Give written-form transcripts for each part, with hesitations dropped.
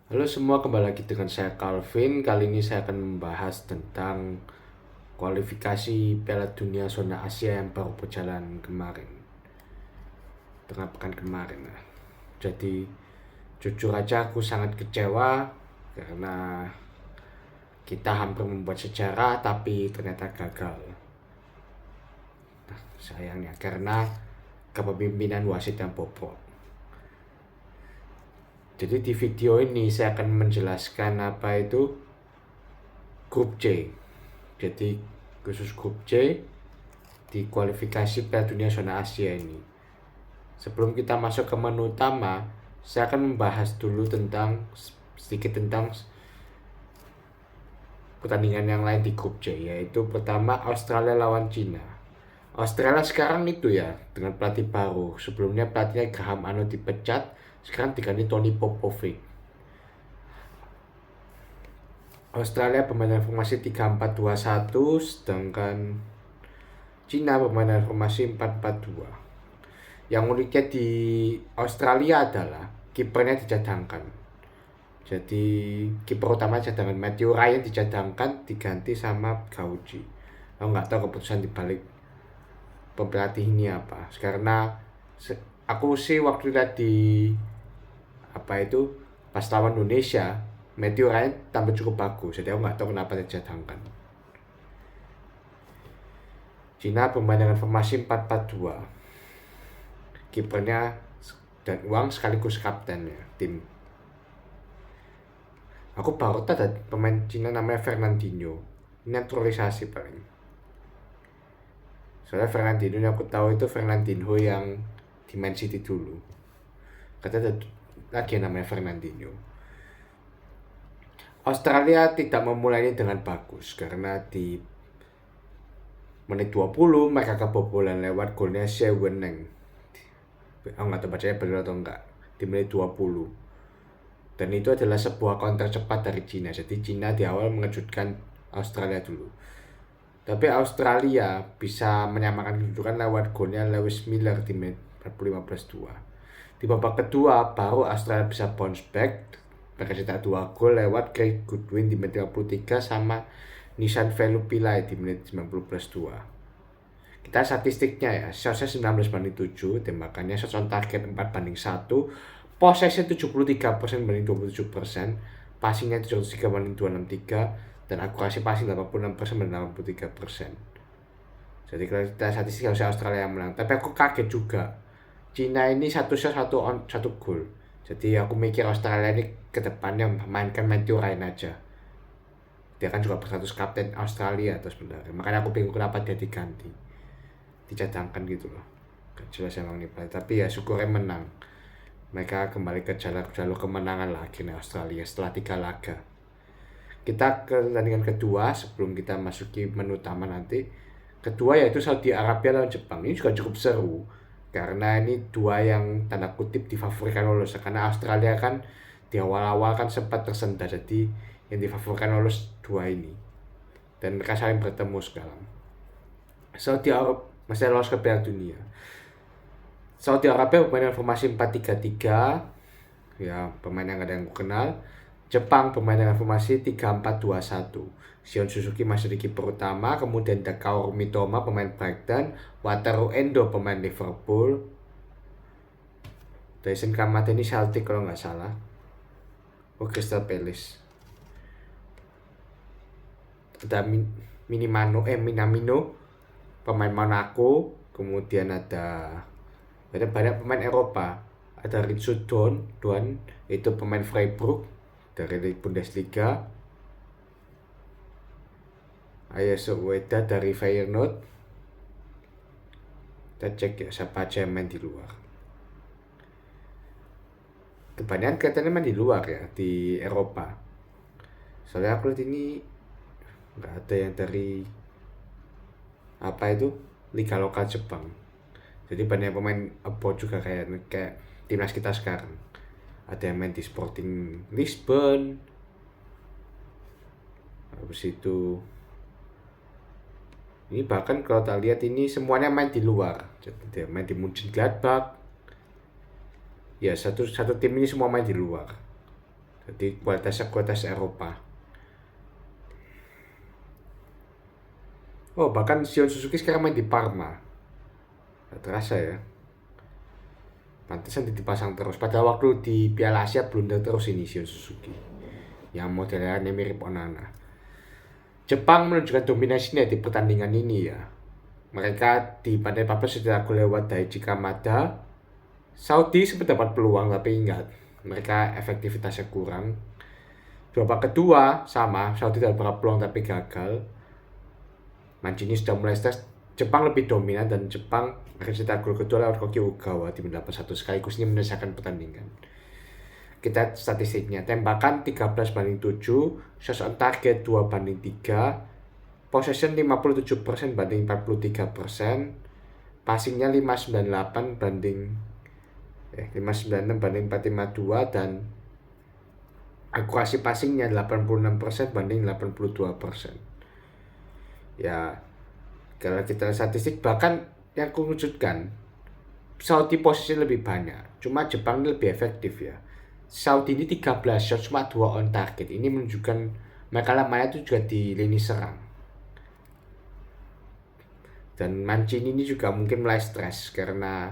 Halo semua, kembali lagi dengan saya Calvin. Kali ini saya akan membahas tentang kualifikasi Piala Dunia zona Asia yang baru berjalan kemarin, tengah pekan kemarin. Jadi jujur aja aku sangat kecewa karena kita hampir membuat sejarah tapi ternyata gagal. Sayangnya karena kepemimpinan wasit yang bobrok. Jadi di video ini saya akan menjelaskan apa itu grup C. Jadi khusus grup C di kualifikasi Piala Dunia zona Asia ini. Sebelum kita masuk ke menu utama, saya akan membahas dulu sedikit tentang pertandingan yang lain di grup C, yaitu pertama Australia lawan Cina. Australia sekarang itu ya dengan pelatih baru. Sebelumnya pelatihnya Graham Arnold dipecat, sekarang diganti Tony Popovic. Australia bermain formasi 3-4-2-1, sedangkan Cina bermain formasi 4-4-2. Yang uniknya di Australia adalah kipernya dicadangkan. Jadi kiper utama cadangan Matthew Ryan dicadangkan, diganti sama Gauji. Aku nggak tahu keputusan dibalik pelatih ini apa. Karena aku sih waktu lihat di apa itu pas lawan Indonesia, Matthew Ryan tampil cukup bagus. Jadi aku nggak tahu kenapa dicadangkan. Cina bermain dengan formasi 4-4-2. Kipernya dan Wang sekaligus kaptennya tim. Aku baru tahu ada pemain Cina namanya Fernandinho. Ini naturalisasi paling. Soalnya Fernandinho yang aku tahu itu Fernandinho yang di Man City dulu. Katanya ada lagi yang namanya Fernandinho. Australia tidak memulai ini dengan bagus karena di menit 20 mereka kebobolan lewat golnya Xie Weneng. Aku nggak tahu bacanya benar atau enggak. Di menit 20. Dan itu adalah sebuah counter cepat dari Cina. Jadi Cina di awal mengejutkan Australia dulu. Tapi Australia bisa menyamakan kedudukan lewat golnya Lewis Miller di menit 45+2. Di babak kedua baru Australia bisa bounce back. Mereka cetak 2 gol lewat Craig Goodwin di menit 53 sama Nishan Velupillai di menit 90+2. Kita statistiknya ya, shotnya 19-7, tembakannya shot on target 4-1, possession 73% banding 27%, passingnya 703 banding 263, dan akurasi passing 86% banding 83%. Jadi kalau kita statistik harusnya Australia yang menang, tapi aku kaget juga. Cina ini satu shot satu gol. Jadi aku mikir Australia ini ke depannya mainkan Matthew Ryan aja. Dia kan juga berstatus kapten Australia atau sebenarnya. Makanya aku bingung kenapa dia dicadangkan gitu loh. Gak jelas emang nih, tapi ya syukurnya menang. Mereka kembali ke jalur kemenangan lah akhirnya Australia setelah 3 laga. Kita ke pertandingan kedua sebelum kita masuki menu utama nanti. Kedua yaitu Saudi Arabia lawan Jepang. Ini juga cukup seru karena ini dua yang tanda kutip difavoritkan lolos, karena Australia kan di awal-awal kan sempat tersendat, jadi yang difavoritkan lolos dua ini dan mereka saling bertemu sekarang. Saudi Arabia masih lolos ke Piala Dunia. Saudi Arabia bermain dengan formasi 4-3-3, ya pemain yang ada yang aku kenal. Jepang bermain dengan formasi 3-4-2-1. Shion Suzuki masih di kiper utama, kemudian Kaoru Mitoma pemain Brighton, Wataru Endo pemain Liverpool, Daisen Kamada ini Celtic kalau nggak salah, Crystal Palace. Ada Minamino pemain Monaco, kemudian ada banyak pemain Eropa. Ada Ritsu Doan itu pemain Freiburg dari Bundesliga. Ayaso Ueda dari Feyenoord. Kita cek ya siapa aja yang main di luar. Kebanyakan kelihatannya main di luar ya, di Eropa. Soalnya aku lihat ini nggak ada yang dari apa itu liga lokal Jepang. Jadi banyak pemain abroad juga kayak timnas kita sekarang. Ada yang main di Sporting Lisbon. Habis itu ini bahkan kalau kita lihat ini semuanya main di luar. Jadi dia main di Mönchengladbach. Ya satu tim ini semua main di luar. Jadi kualitas Eropa. Oh, bahkan Sion Suzuki sekarang main di Parma. Gak terasa ya. Pantesan dipasang terus. Pada waktu di Piala Asia blunder terus ini Sion Suzuki. Yang modelnya mirip Onana. Jepang menunjukkan dominasinya di pertandingan ini ya. Mereka di pandai papan sudah lewat Daichi Kamada. Saudi sempat dapat peluang tapi ingat mereka efektivitasnya kurang. Babak kedua sama, Saudi dapat beberapa peluang tapi gagal. Mancini sudah mulai stres. Jepang lebih dominan dan Jepang akan cetak gol kedua lewat Koki Ogawa di menit 81 sekaligus ini menyelesaikan pertandingan. Kita statistiknya, tembakan 13/7, shots on target 2/3, possession 57% banding 43%, passingnya 596 banding 452 dan akurasi passingnya 86% banding 82%. Ya, kalau kita lihat statistik bahkan yang mengejutkan Saudi posisi lebih banyak, cuma Jepang lebih efektif ya. Saudi ini 13 shot cuma 2 on target. Ini menunjukkan mereka lamanya itu juga di lini serang. Dan Mancini ini juga mungkin mulai stres karena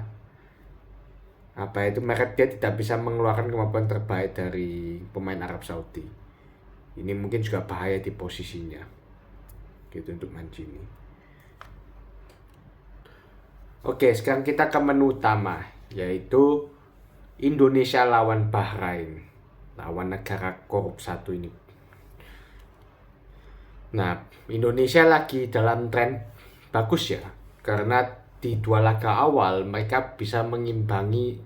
dia tidak bisa mengeluarkan kemampuan terbaik dari pemain Arab Saudi. Ini mungkin juga bahaya di posisinya. Gitu untuk Mancini. Oke, sekarang kita ke menu utama, yaitu Indonesia lawan Bahrain, lawan negara korup satu ini. Nah, Indonesia lagi dalam tren bagus ya, karena di 2 laga awal mereka bisa mengimbangi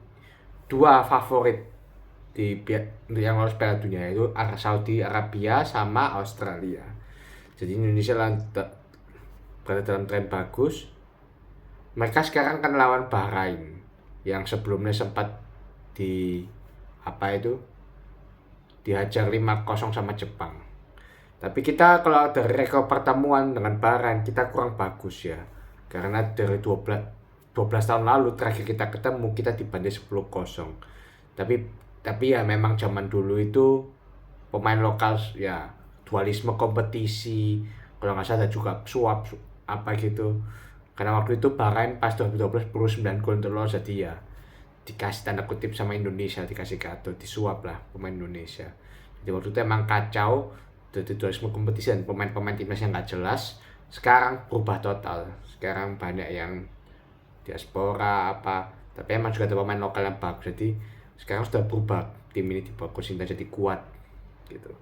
2 favorit yang lolos Piala Dunia, yaitu Saudi Arabia sama Australia. Jadi Indonesia berada dalam tren bagus. Mereka sekarang kan lawan Bahrain yang sebelumnya sempat dihajar 5-0 sama Jepang. Tapi kita kalau dari rekor pertemuan dengan Bahrain kita kurang bagus ya. Karena dari 12 tahun lalu terakhir kita ketemu kita dibanding 10-0. Tapi ya memang zaman dulu itu pemain lokal ya dualisme kompetisi, kalau nggak salah ada juga suap gitu. Karena waktu itu Bahrain pas 2012 9 gol terus, jadi ya dikasih tanda kutip sama Indonesia, dikasih kado, disuap lah pemain Indonesia. Jadi waktu itu emang kacau, jadi dualisme kompetisi dan pemain-pemain timnas yang nggak jelas. Sekarang berubah total, sekarang banyak yang diaspora tapi emang juga ada pemain lokal yang bagus. Jadi sekarang sudah berubah, tim ini dibawa Coach Sintayong jadi kuat gitu.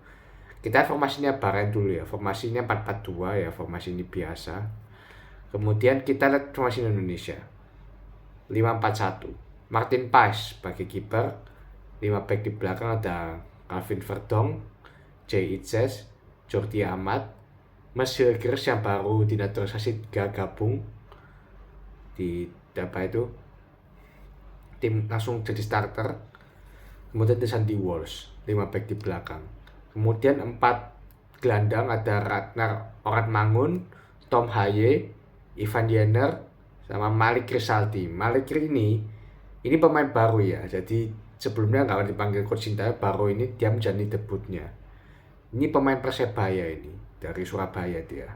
Kita formasinya Bahrain dulu ya, formasinya 4-4-2 ya, formasi ini biasa. Kemudian kita lihat formasi Indonesia 5-4-1. Martin Paes sebagai kiper, 5 back di belakang ada Calvin Verdong, Jay Itzes, Jordi Amat, Mas Hilgers yang baru dinaturalisasi gabung di tim langsung jadi starter. Kemudian ada Sandy Walsh, 5 back di belakang. Kemudian 4 gelandang ada Ratnar Oratmangun, Tom Haye, Ivan Jenner, sama Malik Rizaldi. Malik ini pemain baru ya, jadi sebelumnya nggak dipanggil Coach Sintayong, baru ini dia menjalani debutnya. Ini pemain Persebaya ini, dari Surabaya dia.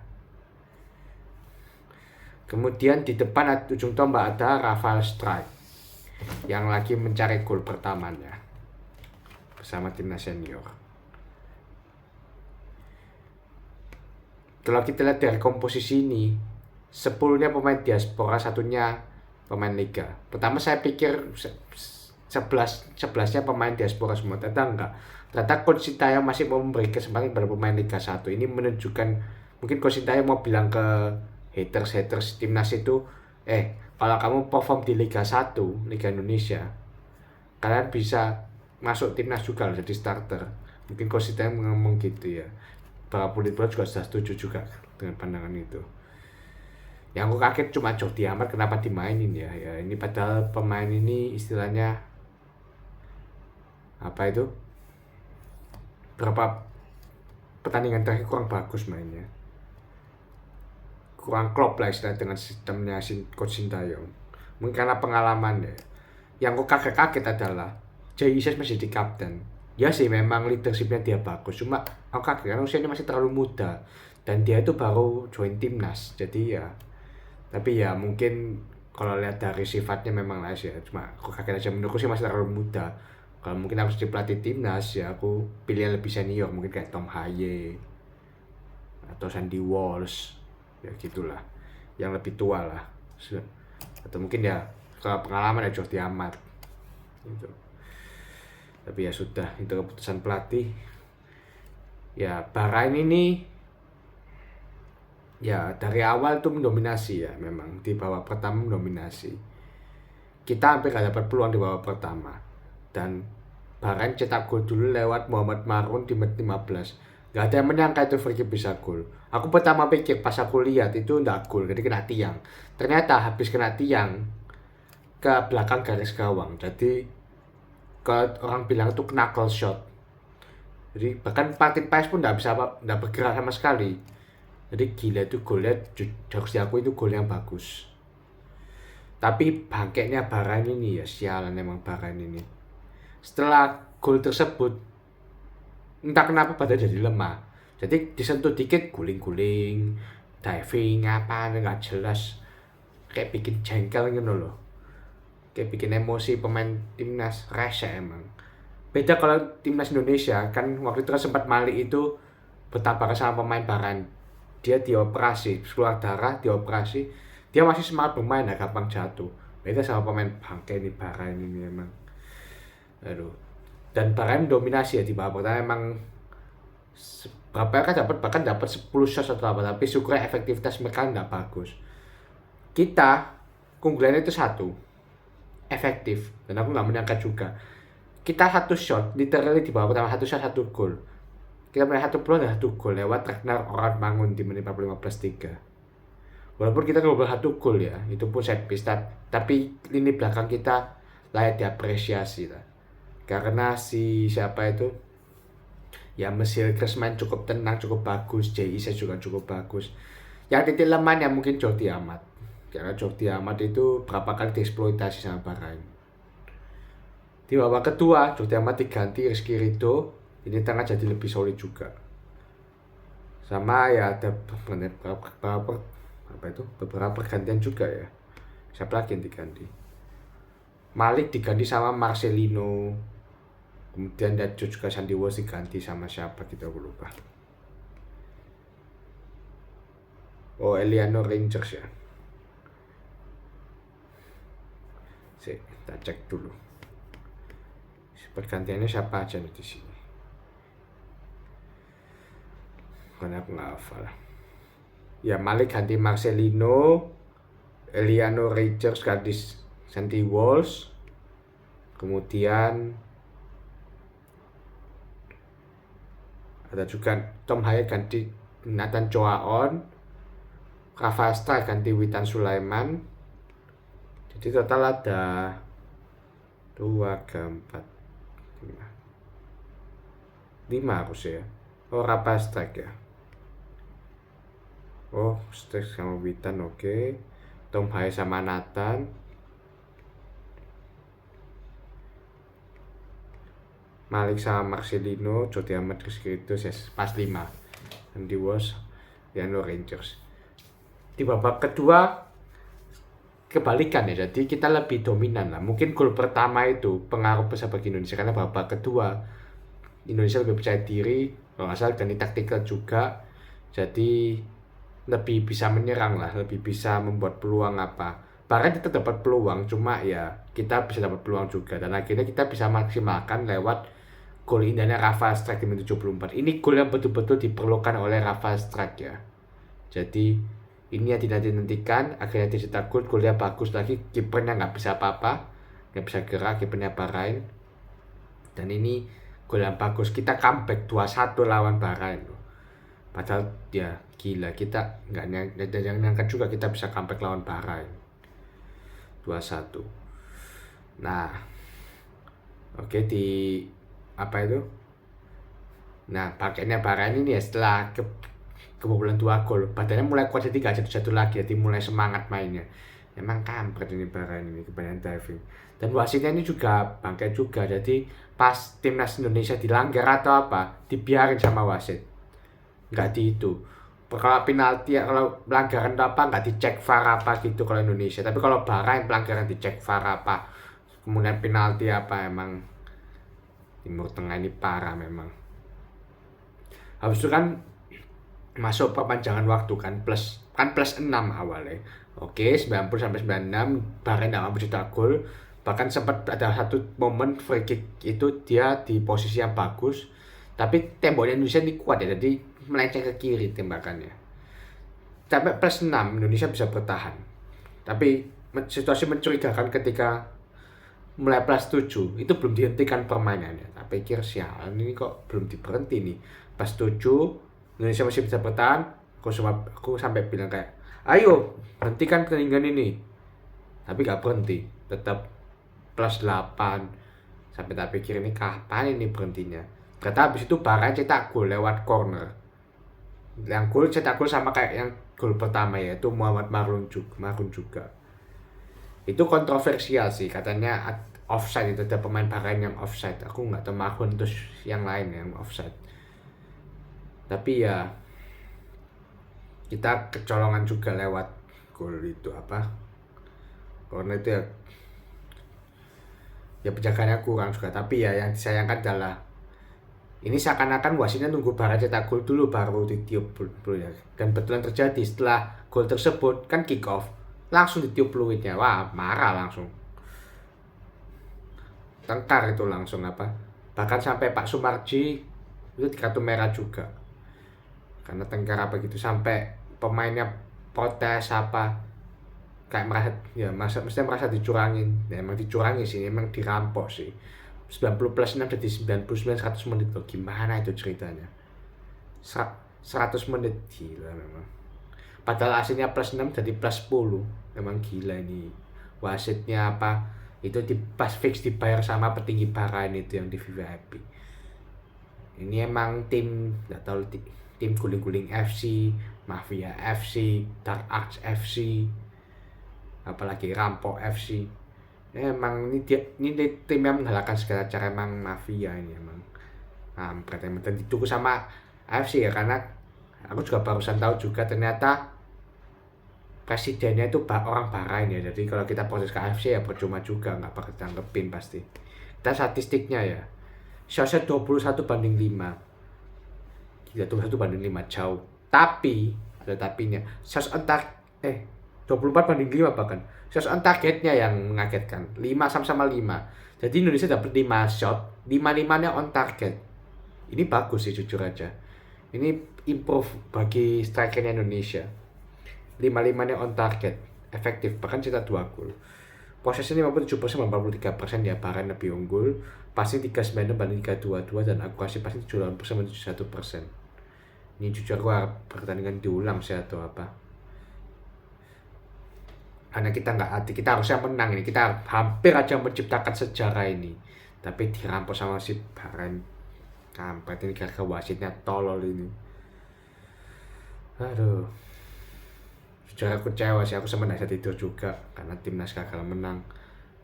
Kemudian di depan ujung tombak ada Rafael Struijk yang lagi mencari gol pertamanya bersama timnas senior. Kalau kita lihat dari komposisi ini, 10-nya pemain diaspora, 1-nya pemain liga. Pertama saya pikir 11-nya pemain diaspora semua, ternyata enggak. Ternyata Coach Sintayong masih mau memberi kesempatan kepada pemain Liga 1. Ini menunjukkan mungkin Coach Sintayong mau bilang ke haters timnas itu, kalau kamu perform di Liga 1, Liga Indonesia, kalian bisa masuk timnas juga jadi starter. Mungkin Coach Sintayong ngomong gitu ya. Para politik juga sudah setuju juga dengan pandangan itu. Yang aku kaget cuma Jordi Amat kenapa dimainin ya. Ini padahal pemain ini istilahnya berapa pertandingan terakhir kurang bagus mainnya, kurang klop lah istilah dengan sistemnya Coach Sintayong. Mungkin karena pengalaman ya. Yang aku kaget adalah Jay Ises masih di kapten, Ya sih memang leadershipnya dia bagus, cuma aku kaget karena usianya masih terlalu muda dan dia itu baru join timnas, jadi ya tapi ya mungkin kalau lihat dari sifatnya memang lah ya, cuma aku kaget aja, menurutku sih masih terlalu muda. Kalau mungkin harus jadi pelatih timnas ya aku pilih yang lebih senior, mungkin kayak Tom Haye atau Sandy Walsh, ya gitulah, yang lebih tua lah. Atau mungkin ya kalau pengalaman ya Jordi Amat gitu. Tapi ya sudah, itu keputusan pelatih. Ya Bahrain ini ya dari awal tuh mendominasi ya, memang di babak pertama mendominasi. Kita hampir gak dapat peluang di babak pertama. Dan Bahrain cetak gol dulu lewat Muhammad Marun di menit 15. Gak ada yang menyangka itu free kick bisa gol. Aku pertama pikir pas aku lihat itu ndak gol, jadi kena tiang. Ternyata habis kena tiang ke belakang garis gawang. Jadi kalau orang bilang itu knuckle shot. Jadi bahkan Martin Paes pun nggak bergerak sama sekali. Jadi gila itu golnya, harus diakui itu gol yang bagus. Tapi bangkeknya Bahrain ini ya sialan emang Bahrain ini. Setelah gol tersebut entah kenapa pada jadi lemah. Jadi disentuh dikit guling-guling, diving apa nggak jelas. Kayak bikin jengkel gitu loh. Kayak bikin emosi pemain timnas rese emang. Beda kalau timnas Indonesia kan waktu itu kan sempat Malik itu bertabrakan sama pemain Bahrain. Dia dioperasi, keluar darah, dioperasi. Dia masih semangat bermain, ya gampang jatuh. Beda sama pemain bangke ini Bahrain ini emang. Aduh. Dan Bahrain dominasi ya di babak pertama emang berapa kan bahkan dapat 10 shots atau apa, tapi syukurnya efektivitas mereka nggak bagus. Kita keunggulannya itu satu, efektif, dan aku nggak menyangka juga kita satu shot literally di babak pertama, satu shot satu gol. Kita punya satu peluang dan satu gol lewat Ragnar Orad-Mangun di menit 45+3. Walaupun kita ngobral satu gol ya, itu pun set piece, tapi lini belakang kita layak diapresiasi lah. Karena si siapa itu ya Mesir Chris main cukup tenang, cukup bagus. JIC juga cukup bagus. Yang titik lemahnya mungkin Jordi Amat, karena Jordi Amat itu berapa kali dieksploitasi sama Bahrain. Di babak kedua Jordi Amat diganti Rizky Ridho, ini tengah jadi lebih solid juga. Sama ya ada beberapa pergantian juga ya. Siapa lagi yang diganti? Malik diganti sama Marcelino. Kemudian ada juga Sandy Walsh diganti sama siapa kita lupa. Oh, Eliano Rangers ya. Kita cek dulu. Pergantiannya siapa aja nih di sini. Karena aku nggak hafal. Ya Malik ganti Marcelino, Eliano Rangers ganti Sandy Walsh. Kemudian ada juga Tom Haye ganti Nathan Choaon, Rafa Astra ganti Witan Sulaiman. Jadi total ada 2, 4, 5 harus ya. Oh Rafa Astra ya. Oh Strike sama Witan oke. Tom Haye sama Nathan. Malik sama Marcelino, Jordi Amat itu pas 5. Sandy Walsh, Eliano Rangers. Di babak kedua kebalikan ya, jadi kita lebih dominan lah. Mungkin gol pertama itu pengaruh besar bagi Indonesia karena babak kedua Indonesia lebih percaya diri, kalau nggak salah ganti taktikal juga, jadi lebih bisa menyerang lah, lebih bisa membuat peluang apa. Bahkan kita dapat peluang, cuma ya kita bisa dapat peluang juga, dan akhirnya kita bisa maksimalkan lewat gol indahnya Rafa Strike di menit 74. Ini gol yang betul-betul diperlukan oleh Rafa Strike ya. Jadi ini yang dinanti-nantikan, akhirnya dicetak gol, golnya bagus lagi, kipernya nggak bisa apa-apa, nggak bisa gerak, kipernya Bahrain. Dan ini gol yang bagus, kita comeback 2-1 lawan Bahrain. Padahal ya gila, kita nggak nyangka juga kita bisa comeback lawan Bahrain 2-1. Nah, oke, di apa itu? Nah, pakainya Bahrain ini ya setelah kebobolan 2 gol, badannya mulai kuat, jadi gak jatuh-jatuh lagi, jadi mulai semangat mainnya. Emang kampret ini Bahrain ini kebanyakan diving. Dan wasitnya ini juga bangke juga. Jadi pas timnas Indonesia dilanggar atau apa, dibiarin sama wasit. Nggak di itu. Kalau penalti, kalau pelanggaran apa nggak dicek VAR apa gitu kalau Indonesia. Tapi kalau Bahrain pelanggaran dicek VAR apa. Kemudian penalti apa, emang Timur Tengah ini parah memang. Habis itu kan masuk perpanjangan waktu kan plus 6 awalnya. Oke, 90 sampai 96 Bahrain tidak mampu cetak gol. Bahkan sempat ada satu momen free kick itu dia di posisi yang bagus. Tapi temboknya Indonesia ini kuat ya, jadi melenceng ke kiri tembakannya. Sampai plus 6 Indonesia bisa bertahan. Tapi situasi mencurigakan ketika mulai plus 7 itu belum dihentikan permainannya. Tak pikir sialan ini kok belum diberhenti nih. Plus 7 Indonesia masih bisa bertahan. Aku sampai bilang kayak, ayo hentikan pertandingan ini. Tapi gak berhenti, tetap plus 8. Sampai tak pikir ini kapan ini berhentinya. Ternyata habis itu Bahrain cetak gol lewat corner. Yang gol cetak gol sama kayak yang gol pertama, yaitu Muhammad Marun juga. Itu kontroversial sih, katanya offside, itu ada pemain Bahrain yang offside. Aku nggak tahu Marun terus yang lain yang offside. Tapi ya kita kecolongan juga lewat gol itu apa. Karena itu ya penjagaannya kurang juga. Tapi ya yang disayangkan adalah ini seakan-akan wasitnya nunggu Bahrain cetak gol dulu baru ditiup ya. Dan betulan terjadi setelah gol tersebut kan kick off, langsung ditiup peluitnya. Wah, marah langsung. Tengkar itu langsung apa. Bahkan sampai Pak Sumarji itu kartu merah juga. Karena tengkar apa gitu, sampai pemainnya protes apa, kayak mesti merasa dicurangin. Ya, emang dicurangi sih, emang dirampok sih. 90 plus 6 jadi 99, 100 menit loh. Gimana itu ceritanya? 100 menit, gila memang. Padahal aslinya plus 6 jadi plus 10. Memang gila ini. Wasitnya apa, itu pas fix dibayar sama petinggi Bahrain itu yang di VIP. Ini emang tim, nggak tahu, tim guling-guling FC, Mafia FC, Dark Arts FC, apalagi Rampok FC. Emang ini tim yang menggalakkan segala cara, emang mafia ini emang. Emang dan ditunggu sama AFC ya, karena aku juga barusan tahu juga ternyata presidennya itu orang Bahrain ya. Jadi kalau kita proses ke AFC ya percuma juga, nggak bakal ditanggepin pasti. Kita statistiknya ya, shotnya 21-5. Gila, 21-5 jauh. Tapi ada tapinya, shot on target 24-5 bahkan. Shot on targetnya yang mengagetkan, 5 sama 5. Jadi Indonesia dapat 5 shot, 5-5-nya on target. Ini bagus sih jujur aja. Ini improve bagi strikernya Indonesia. 5-5-nya on target, efektif, bahkan cetak 2 gol. Posisinya 57%, 43% ya, Bahrain lebih unggul. Passing 39 banding 322 dan akurasi passing 78% menuju 1%. Ini jujur gua pertandingan diulang sih atau apa. Karena kita harusnya menang ini, kita hampir aja menciptakan sejarah ini, tapi dirampok sama si Bahrain. Kampret ini gara-gara wasitnya tolol ini. Aduh, jujur aku kecewa sih, aku sempat bisa tidur juga karena timnas gagal menang.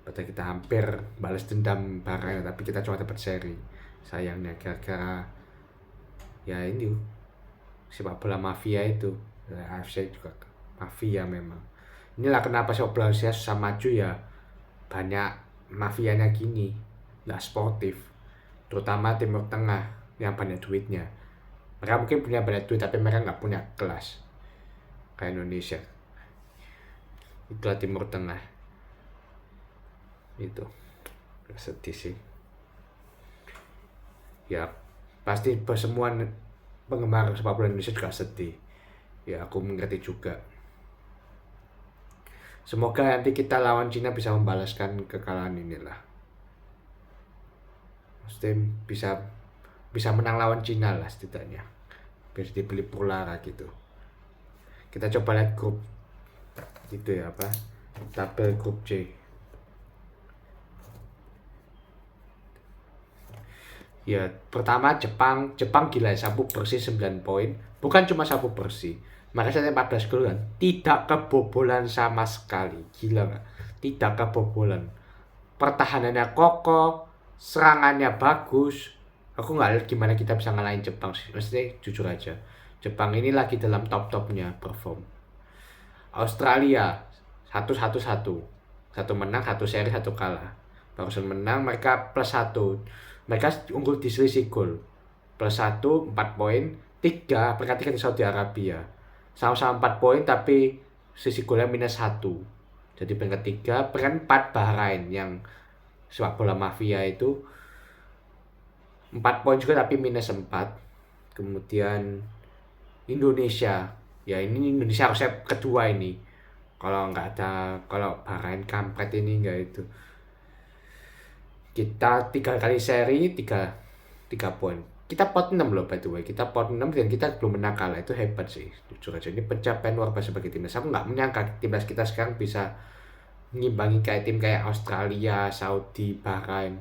Padahal kita hampir balas dendam Bahrain, tapi kita cuma dapat seri. Sayangnya gara-gara ya ini sepak bola mafia itu, AFC juga mafia memang. Inilah kenapa sepak bola Indonesia susah maju ya, banyak mafianya gini, nggak sportif. Terutama Timur Tengah yang banyak duitnya. Mereka mungkin punya banyak duit tapi mereka nggak punya kelas kayak Indonesia. Itulah Timur Tengah. Itu sedih sih. Ya pasti semua penggemar sepak bola Indonesia juga sedih. Ya aku mengerti juga. Semoga nanti kita lawan Cina bisa membalaskan kekalahan inilah. Maksudnya bisa menang lawan Cina lah setidaknya. Biar dibeli pola gitu. Kita coba lihat grup gitu ya apa, tabel grup C. Ya pertama Jepang gila, sapu bersih 9 poin. Bukan cuma sapu bersih, Makanya saya 14 gol kan, tidak kebobolan sama sekali, gila nggak? Tidak kebobolan, pertahanannya kokoh, serangannya bagus. Aku nggak lihat gimana kita bisa ngalahin Jepang sih, maksudnya jujur aja. Jepang ini lagi dalam top-topnya perform. Australia satu menang, satu seri, satu kalah. Barusan menang, mereka plus satu, mereka unggul di selisih gol. Plus satu 4 poin, tiga perhatikan di Saudi Arabia sama-sama 4 poin tapi sisi golnya minus satu. Jadi peringkat 3, peringkat 4 Bahrain yang sepak bola mafia itu 4 poin juga tapi minus 4. Kemudian Indonesia, ya ini Indonesia harusnya kedua ini. Kalau nggak ada, kalau Bahrain kampret ini nggak itu. Kita 3 kali seri, 3 poin. Kita pot 6 loh by the way. Kita pot 6 dan kita belum menang kalah. Itu hebat sih. Jujur aja ini pencapaian luar biasa bagi timnas. Aku nggak menyangka timnas kita sekarang bisa ngimbangi kayak tim kayak Australia, Saudi, Bahrain.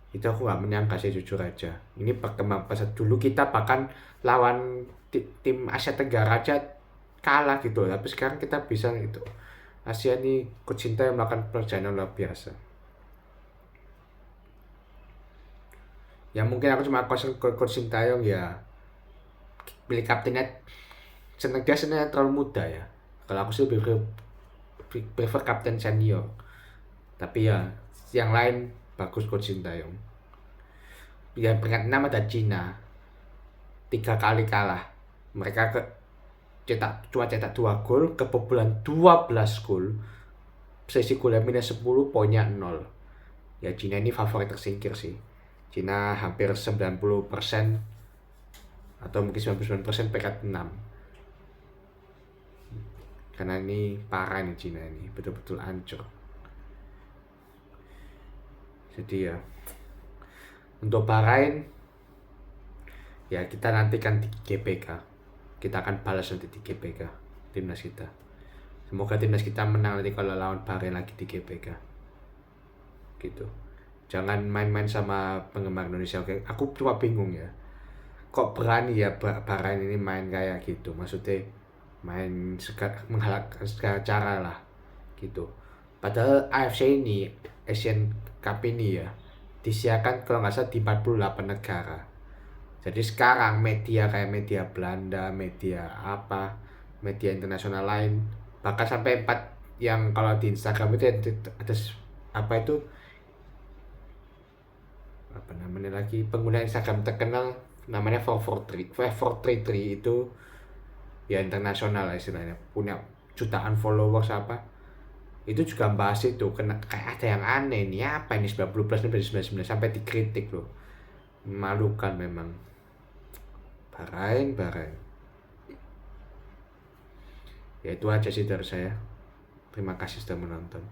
Itu aku nggak menyangka sih jujur aja. Ini perkembangan pesat. Dulu kita bahkan lawan tim Asia Tenggara aja kalah gitu. Tapi sekarang kita bisa gitu. Asia ini Coach Sintayong yang melakukan perjalanan luar biasa. Ya mungkin aku cuma Coach Sintayong ya pilih kaptennya, dia sebenarnya terlalu muda ya. Kalau aku sih prefer kapten senior. Tapi ya yang lain bagus Coach Sintayong. Yang peringkat 6 ada Cina, 3 kali kalah. Mereka cuma cetak 2 gol, kebobolan 12 gol. Selisih golnya minus 10, poinnya 0. Ya Cina ini favorit tersingkir sih. Cina hampir 90% atau mungkin 99% peringkat 6. Karena ini parah nih Cina ini, betul-betul hancur. Jadi ya untuk Bahrain ya kita nantikan di GPK. Kita akan balas nanti di GPK timnas kita. Semoga timnas kita menang nanti kalau lawan Bahrain lagi di GPK. Gitu. Jangan main-main sama penggemar Indonesia, oke? Aku cuma bingung ya. Kok berani ya Bahrain ini main kayak gitu? Maksudnya main menghalalkan segala cara lah gitu. Padahal AFC ini, Asian Cup ini ya disiarkan kalau nggak salah di 48 negara. Jadi sekarang media kayak media Belanda, media apa, media internasional lain, bahkan sampai 4 yang kalau di Instagram itu ada apa itu, apa namanya lagi, pengguna Instagram terkenal namanya 433 itu ya internasional lah istilahnya, punya jutaan followers apa, itu juga bahas itu kena kayak ada yang aneh nih, apa ini 90 plus ini dari 99 sampai dikritik loh, memalukan memang. Bahrain ya itu aja sih dari saya, terima kasih sudah menonton.